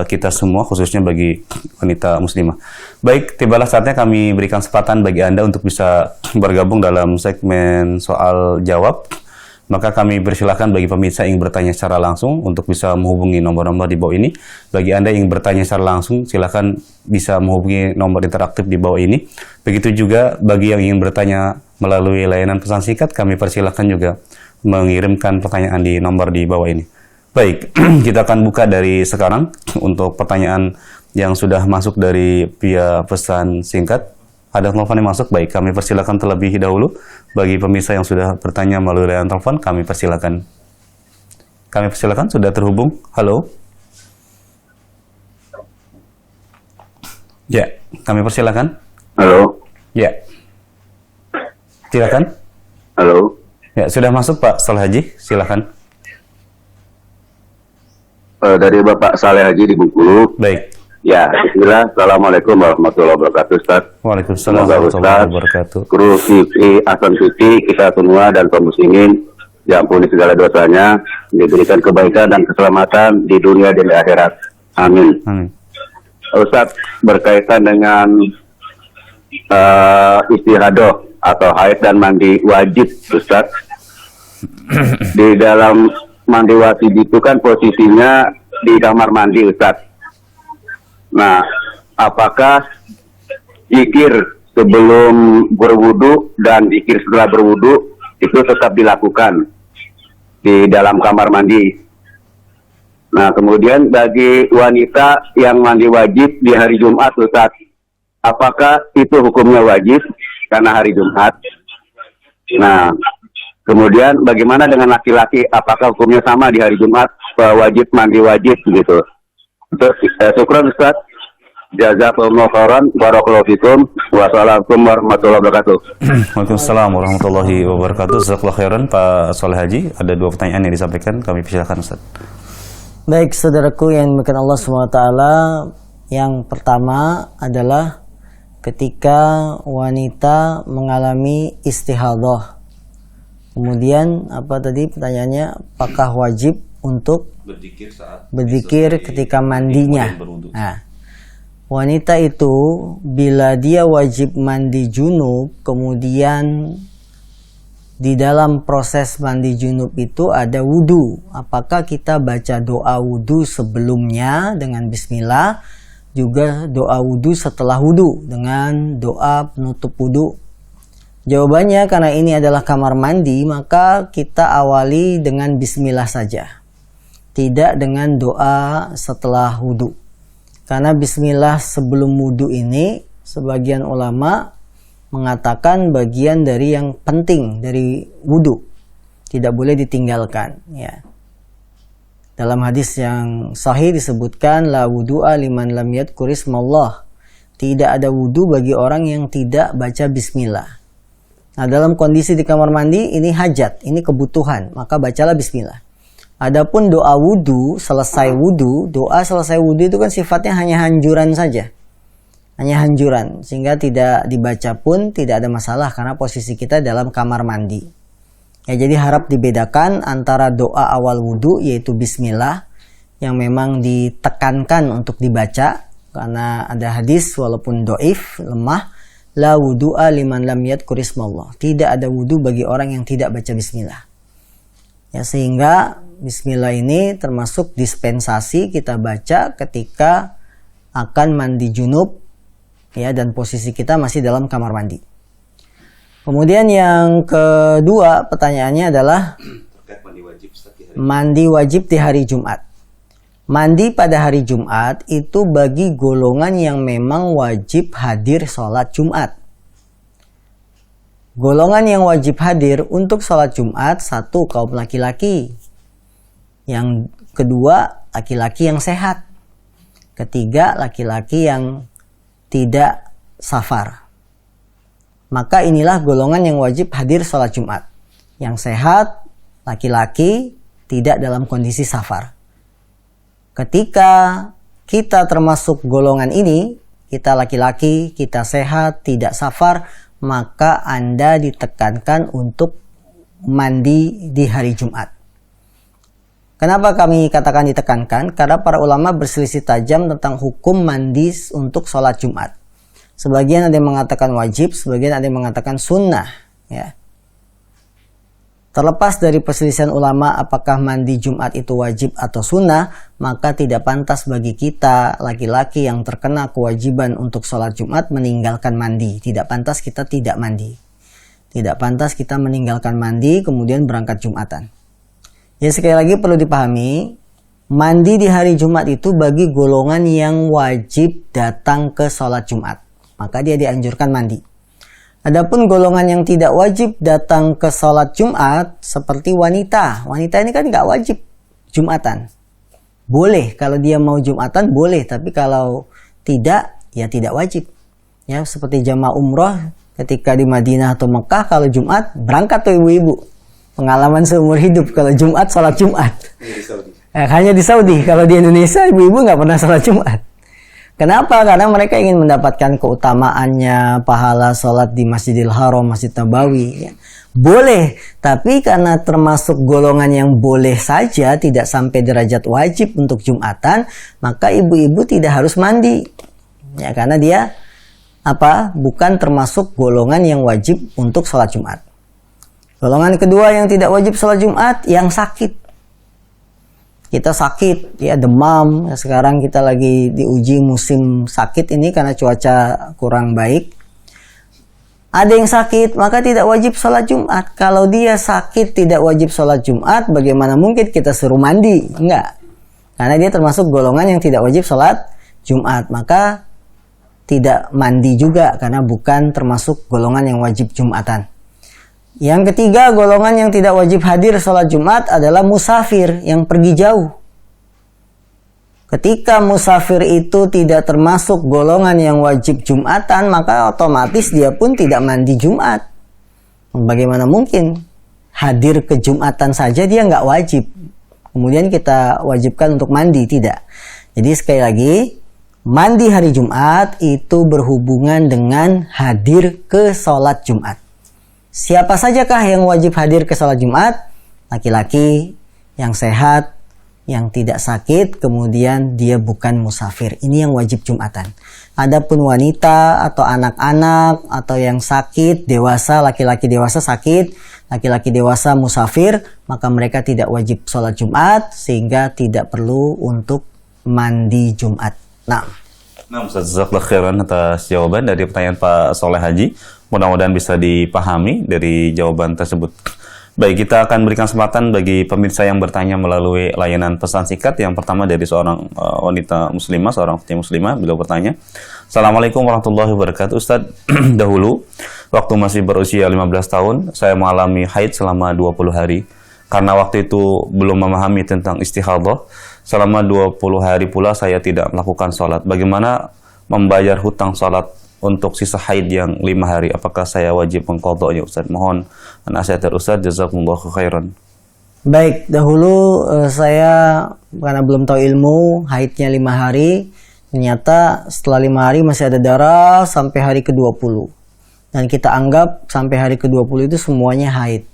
kita semua, khususnya bagi wanita muslimah. Baik, tibalah saatnya kami berikan kesempatan bagi Anda untuk bisa bergabung dalam segmen soal jawab. Maka kami persilakan bagi pemirsa yang bertanya secara langsung untuk bisa menghubungi nomor-nomor di bawah ini. Bagi Anda yang bertanya secara langsung, silakan bisa menghubungi nomor interaktif di bawah ini. Begitu juga bagi yang ingin bertanya melalui layanan pesan singkat, kami persilakan juga mengirimkan pertanyaan di nomor di bawah ini. Baik, kita akan buka dari sekarang untuk pertanyaan yang sudah masuk dari via pesan singkat. Ada telepon yang masuk, baik, kami persilakan terlebih dahulu. Bagi pemirsa yang sudah bertanya melalui layanan telepon, kami persilakan. Sudah terhubung. Halo. Ya, kami persilakan. Halo. Ya. Silakan. Halo. Ya, sudah masuk Pak Saleh Haji, silakan. Dari Bapak Saleh Haji di Bengkulu. Baik. Ya, bismillah. Assalamualaikum warahmatullahi wabarakatuh, Ustaz. Waalaikumsalam Semoga warahmatullahi Ustaz, wabarakatuh. kru TV Hasan Suci, kita semua dan kaum muslimin diampuni segala dosanya, diberikan kebaikan dan keselamatan di dunia dan di akhirat. Amin. Amin. Ustaz, berkaitan dengan istihadah atau haid dan mandi wajib, Ustaz. Di dalam mandi wajib itu kan posisinya di kamar mandi, Ustaz. Nah, apakah zikir sebelum berwudu dan zikir setelah berwudu itu tetap dilakukan di dalam kamar mandi? Nah, kemudian bagi wanita yang mandi wajib di hari Jumat, Ustaz, apakah itu hukumnya wajib karena hari Jumat? Nah, kemudian bagaimana dengan laki-laki? Apakah hukumnya sama di hari Jumat, wajib mandi wajib gitu? Syukran Ustaz. Jazakumullah khairan. Barakallahu fikum. Wassalamualaikum warahmatullahi wabarakatuh. Waalaikumsalam warahmatullahi wabarakatuh. Jazakallahu khairan Pak Soleh Haji. Ada 2 pertanyaan yang disampaikan, kami persilakan Ustaz. Baik, saudaraku yang dimuliakan Allah SWT, yang pertama adalah ketika wanita mengalami istihadah. Kemudian apa tadi pertanyaannya? Apakah wajib untuk berzikir ketika mandinya? Nah, wanita itu bila dia wajib mandi junub, kemudian di dalam proses mandi junub itu ada wudu. Apakah kita baca doa wudu sebelumnya dengan bismillah, juga doa wudu setelah wudu dengan doa penutup wudu? Jawabannya, karena ini adalah kamar mandi, maka kita awali dengan bismillah saja, tidak dengan doa setelah wudu. Karena bismillah sebelum wudu ini sebagian ulama mengatakan bagian dari yang penting dari wudu, tidak boleh ditinggalkan, ya. Dalam hadis yang sahih disebutkan la wudu'a liman lam yadhkur ismallah. Tidak ada wudu bagi orang yang tidak baca bismillah. Nah, dalam kondisi di kamar mandi ini hajat, ini kebutuhan, maka bacalah bismillah. Adapun doa wudu, selesai wudu, doa selesai wudu itu kan sifatnya hanya hanjuran saja. Hanya hanjuran, sehingga tidak dibaca pun tidak ada masalah karena posisi kita dalam kamar mandi. Ya, jadi harap dibedakan antara doa awal wudu yaitu bismillah yang memang ditekankan untuk dibaca karena ada hadis walaupun doif, lemah, la wudu'a liman lam yadhkur ismallah. Tidak ada wudu bagi orang yang tidak baca bismillah. Ya, sehingga bismillah ini termasuk dispensasi kita baca ketika akan mandi junub, ya, dan posisi kita masih dalam kamar mandi. Kemudian yang kedua pertanyaannya adalah mandi wajib di hari Jumat. Mandi pada hari Jumat itu bagi golongan yang memang wajib hadir sholat Jumat. Golongan yang wajib hadir untuk sholat Jumat, satu, kaum laki-laki. Yang kedua, laki-laki yang sehat. Ketiga, laki-laki yang tidak safar. Maka inilah golongan yang wajib hadir sholat Jumat. Yang sehat, laki-laki, tidak dalam kondisi safar. Ketika kita termasuk golongan ini, kita laki-laki, kita sehat, tidak safar, maka Anda ditekankan untuk mandi di hari Jumat. Kenapa kami katakan ditekankan? Karena para ulama berselisih tajam tentang hukum mandi untuk sholat Jumat. Sebagian ada yang mengatakan wajib, sebagian ada yang mengatakan sunnah. Ya. Terlepas dari perselisihan ulama apakah mandi Jumat itu wajib atau sunnah, maka tidak pantas bagi kita laki-laki yang terkena kewajiban untuk sholat Jumat meninggalkan mandi. Tidak pantas kita tidak mandi. Tidak pantas kita meninggalkan mandi kemudian berangkat Jumatan. Ya, sekali lagi perlu dipahami, mandi di hari Jumat itu bagi golongan yang wajib datang ke sholat Jumat. Maka dia dianjurkan mandi. Adapun golongan yang tidak wajib datang ke sholat Jumat seperti wanita. Wanita ini kan nggak wajib Jumatan. Boleh kalau dia mau Jumatan boleh, tapi kalau tidak ya tidak wajib. Ya, seperti jamaah umroh ketika di Madinah atau Mekah kalau Jumat berangkat tuh ibu-ibu. Pengalaman seumur hidup kalau Jumat sholat Jumat. Hanya di Saudi. Kalau di Indonesia ibu-ibu nggak pernah sholat Jumat. Kenapa? Karena mereka ingin mendapatkan keutamaannya, pahala sholat di Masjidil Haram, Masjid Nabawi. Ya. Boleh, tapi karena termasuk golongan yang boleh saja, tidak sampai derajat wajib untuk Jumatan, maka ibu-ibu tidak harus mandi. Ya, karena dia bukan termasuk golongan yang wajib untuk sholat Jumat. Golongan kedua yang tidak wajib sholat Jumat, yang sakit. Kita sakit, ya demam. Ya, sekarang kita lagi diuji musim sakit ini karena cuaca kurang baik. Ada yang sakit, maka tidak wajib sholat Jumat. Kalau dia sakit tidak wajib sholat Jumat, bagaimana mungkin kita suruh mandi? Enggak. Karena dia termasuk golongan yang tidak wajib sholat Jumat. Maka tidak mandi juga karena bukan termasuk golongan yang wajib Jumatan. Yang ketiga, golongan yang tidak wajib hadir sholat Jumat adalah musafir yang pergi jauh. Ketika musafir itu tidak termasuk golongan yang wajib Jumatan, maka otomatis dia pun tidak mandi Jumat. Bagaimana mungkin hadir ke Jumatan saja dia nggak wajib, kemudian kita wajibkan untuk mandi? Tidak. Jadi sekali lagi, mandi hari Jumat itu berhubungan dengan hadir ke sholat Jumat. Siapa sajakah yang wajib hadir ke sholat Jumat? Laki-laki yang sehat, yang tidak sakit, kemudian dia bukan musafir. Ini yang wajib Jumatan. Adapun wanita atau anak-anak atau yang sakit, dewasa, laki-laki dewasa sakit, laki-laki dewasa musafir, maka mereka tidak wajib sholat Jumat sehingga tidak perlu untuk mandi Jumat. Nah, Ustaz, jazakallahu khairan atas jawaban dari pertanyaan Pak Soleh Haji. Mudah-mudahan bisa dipahami dari jawaban tersebut. Baik, kita akan berikan kesempatan bagi pemirsa yang bertanya melalui layanan pesan singkat. Yang pertama dari seorang wanita muslimah, seorang putri muslimah. Beliau bertanya, Assalamualaikum warahmatullahi wabarakatuh. Ustaz, dahulu waktu masih berusia 15 tahun, saya mengalami haid selama 20 hari. Karena waktu itu belum memahami tentang istikhadah, selama 20 hari pula saya tidak melakukan sholat. Bagaimana membayar hutang sholat untuk sisa haid yang 5 hari? Apakah saya wajib mengqadha'nya, Ustaz? Mohon nasihat dari Ustaz, jazakumullahu khairan. Baik, dahulu saya karena belum tahu ilmu, haidnya 5 hari. Ternyata setelah 5 hari masih ada darah sampai hari ke-20. Dan kita anggap sampai hari ke-20 itu semuanya haid,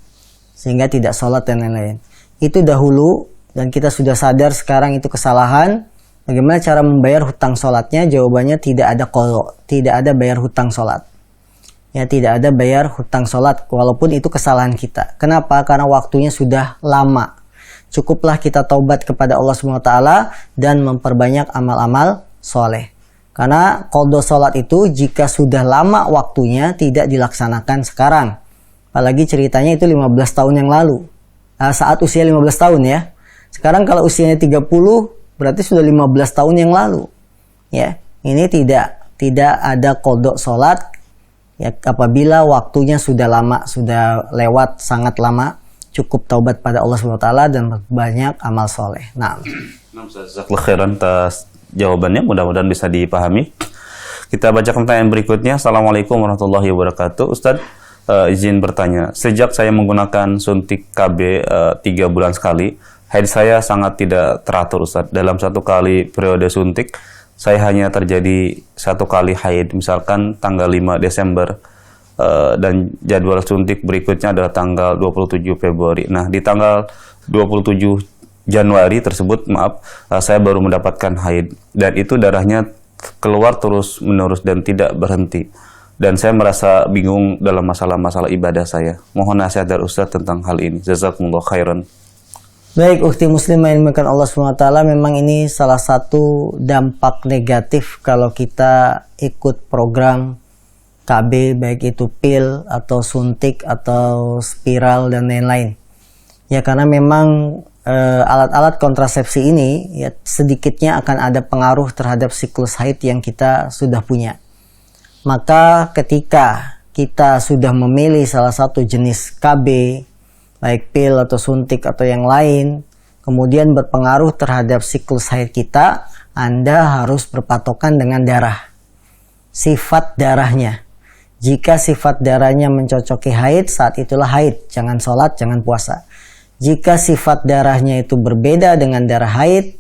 sehingga tidak sholat dan lain-lain. Itu dahulu, dan kita sudah sadar sekarang itu kesalahan. Bagaimana cara membayar hutang sholatnya? Jawabannya tidak ada qadha, tidak ada bayar hutang sholat. Ya, tidak ada bayar hutang sholat, walaupun itu kesalahan kita. Kenapa? Karena waktunya sudah lama. Cukuplah kita taubat kepada Allah SWT dan memperbanyak amal-amal soleh. Karena qadha sholat itu jika sudah lama waktunya tidak dilaksanakan sekarang. Apalagi ceritanya itu 15 tahun yang lalu. Saat usia 15 tahun ya. Sekarang kalau usianya 30, berarti sudah 15 tahun yang lalu. Ya, ini tidak ada qadha sholat ya, apabila waktunya sudah lama, sudah lewat sangat lama. Cukup taubat pada Allah SWT dan banyak amal soleh. Nah, jazakallahu khairan atas jawabannya, mudah-mudahan bisa dipahami. Kita baca pertanyaan berikutnya. Assalamualaikum warahmatullahi wabarakatuh. Ustaz, izin bertanya, sejak saya menggunakan suntik KB 3 bulan sekali, haid saya sangat tidak teratur, Ustaz. Dalam satu kali periode suntik, saya hanya terjadi satu kali haid, misalkan tanggal 5 Desember, dan jadwal suntik berikutnya adalah tanggal 27 Februari. Nah, di tanggal 27 Januari tersebut, saya baru mendapatkan haid, dan itu darahnya keluar terus-menerus dan tidak berhenti. Dan saya merasa bingung dalam masalah-masalah ibadah saya. Mohon nasihat dari Ustaz tentang hal ini. Jazakumullah khairan. baik, ukhti muslimah yang dimuliakan Allah SWT, memang ini salah satu dampak negatif kalau kita ikut program KB, baik itu pil atau suntik atau spiral dan lain-lain. Ya, karena memang alat-alat kontrasepsi ini ya sedikitnya akan ada pengaruh terhadap siklus haid yang kita sudah punya. Maka ketika kita sudah memilih salah satu jenis KB, baik pil atau suntik atau yang lain, kemudian berpengaruh terhadap siklus haid kita, Anda harus berpatokan dengan darah. Sifat darahnya. Jika sifat darahnya mencocoki haid, saat itulah haid. Jangan sholat, jangan puasa. Jika sifat darahnya itu berbeda dengan darah haid,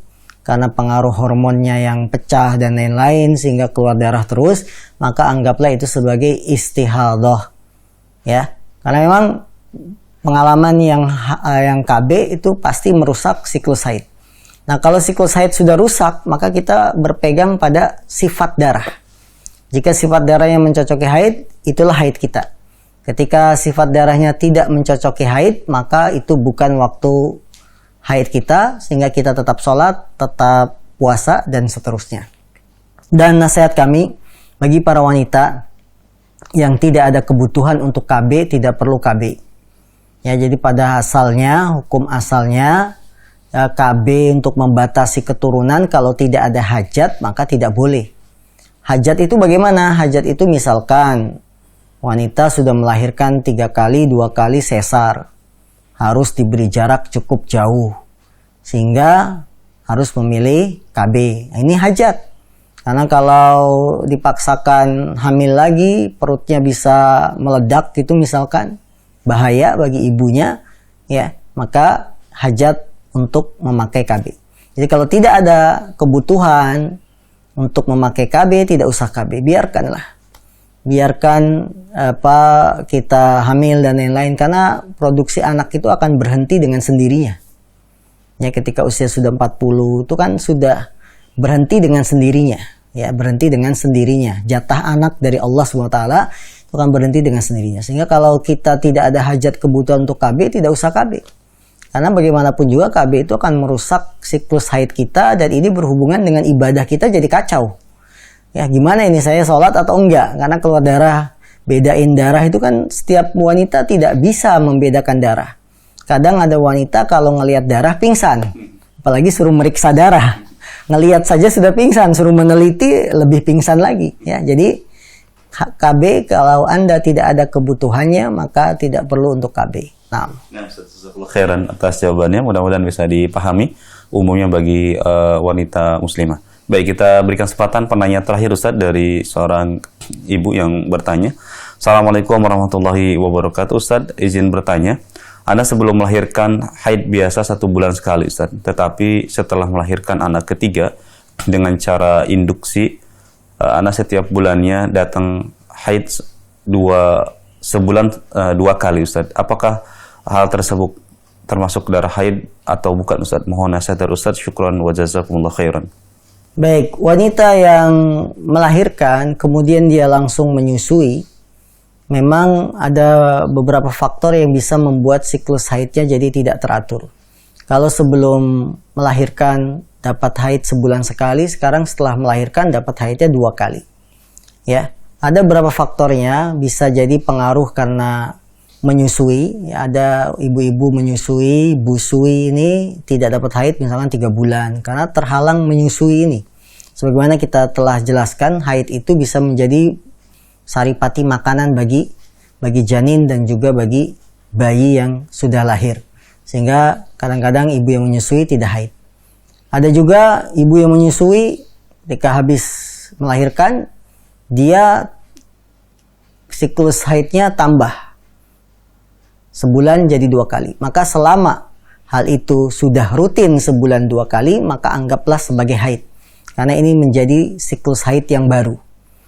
karena pengaruh hormonnya yang pecah dan lain-lain sehingga keluar darah terus, maka anggaplah itu sebagai istihadah. Ya, karena memang pengalaman yang KB itu pasti merusak siklus haid. Nah, kalau siklus haid sudah rusak, maka kita berpegang pada sifat darah. Jika sifat darahnya mencocoki haid, itulah haid kita. Ketika sifat darahnya tidak mencocoki haid, maka itu bukan waktu haid kita, sehingga kita tetap sholat, tetap puasa, dan seterusnya. Dan nasihat kami, bagi para wanita yang tidak ada kebutuhan untuk KB, tidak perlu KB. Ya, jadi pada asalnya, hukum asalnya, KB untuk membatasi keturunan, kalau tidak ada hajat, maka tidak boleh. Hajat itu bagaimana? Hajat itu misalkan, wanita sudah melahirkan 3 kali, 2 kali sesar. Harus diberi jarak cukup jauh. Sehingga harus memilih KB. Nah, ini hajat. Karena kalau dipaksakan hamil lagi, perutnya bisa meledak gitu misalkan. Bahaya bagi ibunya. Ya, maka hajat untuk memakai KB. Jadi kalau tidak ada kebutuhan untuk memakai KB, tidak usah KB. Biarkanlah. Biarkan kita hamil dan lain-lain, karena produksi anak itu akan berhenti dengan sendirinya. Ya, ketika usia sudah 40 itu kan sudah berhenti dengan sendirinya. Ya, berhenti dengan sendirinya. Jatah anak dari Allah SWT itu akan berhenti dengan sendirinya. Sehingga kalau kita tidak ada hajat kebutuhan untuk KB, tidak usah KB. Karena bagaimanapun juga KB itu akan merusak siklus haid kita, dan ini berhubungan dengan ibadah kita jadi kacau. Ya, gimana ini, saya sholat atau enggak? Karena keluar darah, bedain darah itu kan setiap wanita tidak bisa membedakan darah. Kadang ada wanita kalau ngelihat darah pingsan, apalagi suruh meriksa darah. Ngelihat saja sudah pingsan, suruh meneliti lebih pingsan lagi. Ya, jadi KB kalau Anda tidak ada kebutuhannya, maka tidak perlu untuk KB. Nah, khairan atas jawabannya, mudah-mudahan bisa dipahami umumnya bagi wanita muslimah. Baik, kita berikan kesempatan penanya terakhir Ustaz dari seorang ibu yang bertanya. Assalamualaikum warahmatullahi wabarakatuh. Ustaz, izin bertanya. Anda sebelum melahirkan haid biasa 1 bulan sekali Ustaz. Tetapi setelah melahirkan anak ketiga dengan cara induksi, Anda setiap bulannya datang haid sebulan 2 kali Ustaz. Apakah hal tersebut termasuk darah haid atau bukan Ustaz? Mohon nasihat dari Ustaz. Syukran wa jazakumullah khairan. baik, wanita yang melahirkan kemudian dia langsung menyusui, memang ada beberapa faktor yang bisa membuat siklus haidnya jadi tidak teratur. Kalau sebelum melahirkan dapat haid sebulan sekali, sekarang setelah melahirkan dapat haidnya 2 kali. Ya, ada beberapa faktornya, bisa jadi pengaruh karena menyusui. Ya, ada ibu-ibu menyusui, busui ini tidak dapat haid misalkan 3 bulan karena terhalang menyusui ini. Sebagaimana kita telah jelaskan, haid itu bisa menjadi saripati makanan bagi janin dan juga bagi bayi yang sudah lahir. Sehingga kadang-kadang ibu yang menyusui tidak haid. Ada juga ibu yang menyusui ketika habis melahirkan, dia siklus haidnya tambah. Sebulan jadi 2 kali. Maka selama hal itu sudah rutin sebulan 2 kali, maka anggaplah sebagai haid. Karena ini menjadi siklus haid yang baru.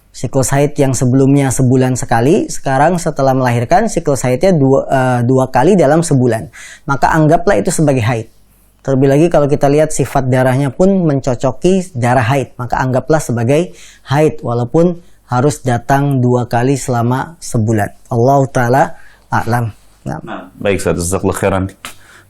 Siklus haid yang sebelumnya sebulan sekali, sekarang setelah melahirkan siklus haidnya 2 kali dalam sebulan. Maka anggaplah itu sebagai haid. Terlebih lagi kalau kita lihat sifat darahnya pun mencocoki darah haid, maka anggaplah sebagai haid walaupun harus datang 2 kali selama sebulan. Allah Ta'ala a'lam. Nah, baik, jazakallahu khairan.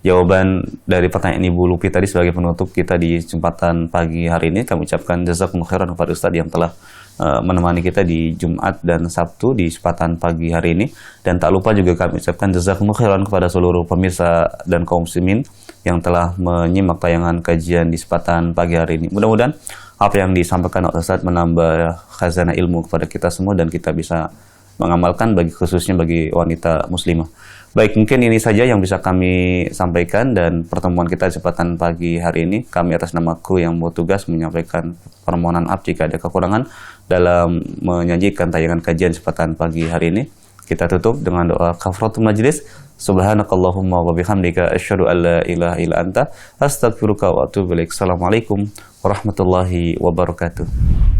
Jawaban dari pertanyaan Ibu Lupi tadi sebagai penutup kita di kesempatan pagi hari ini, kami ucapkan jazakumullah khairan kepada Ustaz yang telah menemani kita di Jumat dan Sabtu di kesempatan pagi hari ini. Dan tak lupa juga kami ucapkan jazakumullah khairan kepada seluruh pemirsa dan kaum muslimin yang telah menyimak tayangan kajian di kesempatan pagi hari ini. Mudah-mudahan apa yang disampaikan oleh Ustaz menambah khazanah ilmu kepada kita semua dan kita bisa mengamalkan khususnya bagi wanita muslimah. Baik, mungkin ini saja yang bisa kami sampaikan dan pertemuan kita di kesempatan pagi hari ini. Kami atas nama kru yang bertugas menyampaikan permohonan maaf jika ada kekurangan dalam menyajikan tayangan kajian kesempatan pagi hari ini. Kita tutup dengan doa kafaratul majlis. Subhanakallahumma wa bihamdika asyhadu an la ilaha illa anta astaghfiruka wa atubu ilaik. Assalamualaikum warahmatullahi wabarakatuh.